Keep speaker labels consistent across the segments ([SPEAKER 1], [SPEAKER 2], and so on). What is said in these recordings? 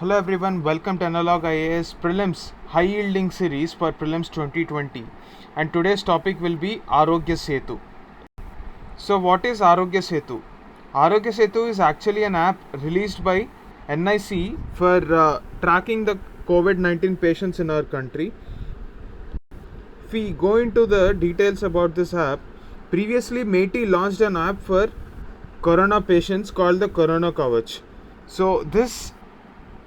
[SPEAKER 1] Hello everyone, welcome to Analog IAS Prelims High Yielding Series for Prelims 2020, and today's topic will be Arogya Setu. So what is Arogya Setu? Arogya Setu is actually an app released by NIC for tracking the COVID-19 patients in our country. If we go into the details about this app, previously MeitY launched an app for corona patients called the Corona Kavach. So this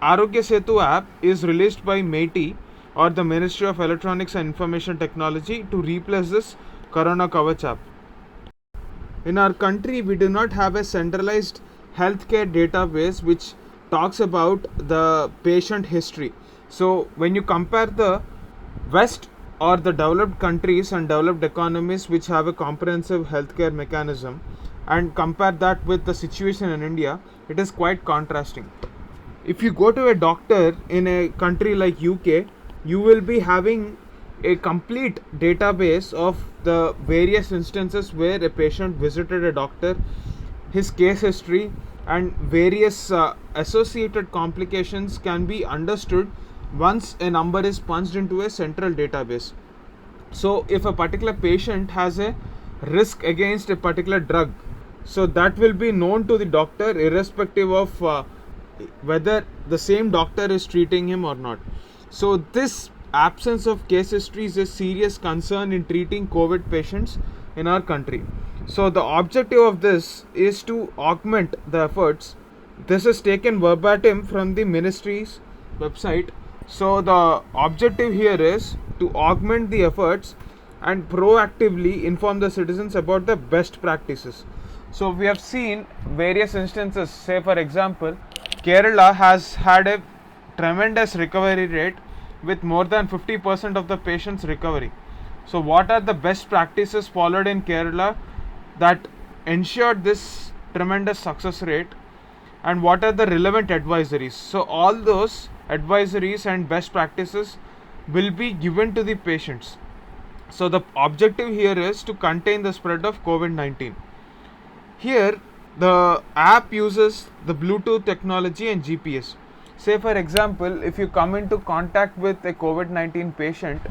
[SPEAKER 1] Arogya Setu app is released by MeitY or the Ministry of Electronics and Information Technology to replace this Corona Kavach app. In our country, we do not have a centralized healthcare database which talks about the patient history. So when you compare the West or the developed countries and developed economies which have a comprehensive healthcare mechanism and compare that with the situation in India, it is quite contrasting. If you go to a doctor in a country like UK, you will be having a complete database of the various instances where a patient visited a doctor, his case history, and various associated complications can be understood once a number is punched into a central database. So if a particular patient has a risk against a particular drug, so that will be known to the doctor irrespective of whether the same doctor is treating him or not. So this absence of case history is a serious concern in treating COVID patients in our country. So the objective of this is to augment the efforts. This is taken verbatim from the ministry's website. So the objective here is to augment the efforts and proactively inform the citizens about the best practices. So we have seen various instances. Say for example, Kerala has had a tremendous recovery rate with more than 50% of the patients recovering. So what are the best practices followed in Kerala that ensured this tremendous success rate, and what are the relevant advisories? So all those advisories and best practices will be given to the patients. So the objective here is to contain the spread of COVID-19. Here the app uses the Bluetooth technology and GPS. Say for example, if you come into contact with a COVID-19 patient,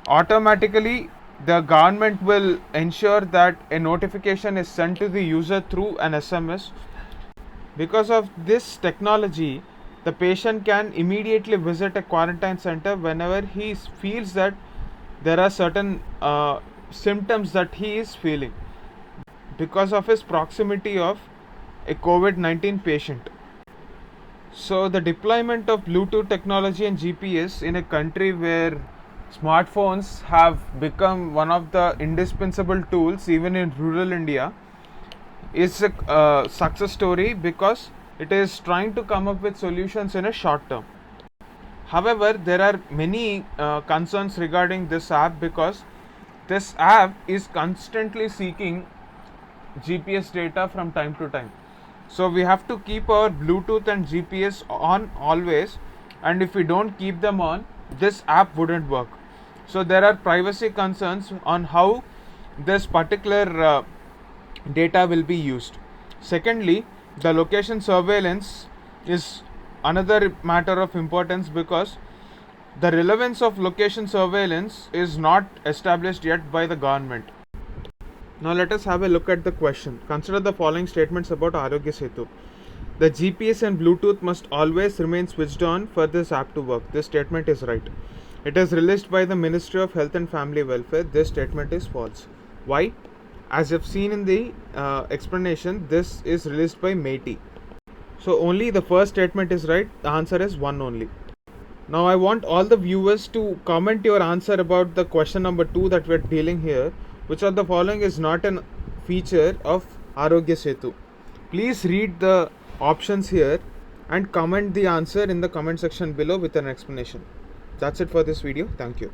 [SPEAKER 1] automatically the government will ensure that a notification is sent to the user through an SMS. Because of this technology, the patient can immediately visit a quarantine center whenever he feels that there are certain symptoms that he is feeling because of his proximity of a COVID-19 patient. So the deployment of Bluetooth technology and GPS in a country where smartphones have become one of the indispensable tools even in rural India is a success story because it is trying to come up with solutions in a short term. However, there are many concerns regarding this app because this app is constantly seeking GPS data from time to time. So we have to keep our Bluetooth and GPS on always, and if we don't keep them on, this app wouldn't work. So there are privacy concerns on how this particular data will be used. Secondly, the location surveillance is another matter of importance because the relevance of location surveillance is not established yet by the government. Now let us have a look at the question. Consider the following statements about Arogya Setu. The GPS and Bluetooth must always remain switched on for this app to work. This statement is right. It is released by the Ministry of Health and Family Welfare. This statement is false. Why? As you've seen in the explanation, this is released by MeitY. So only the first statement is right. The answer is 1 only. Now I want all the viewers to comment your answer about the question number 2 that we're dealing here. Which of the following is not a feature of Arogya Setu? Please read the options here and comment the answer in the comment section below with an explanation. That's it for this video. Thank you.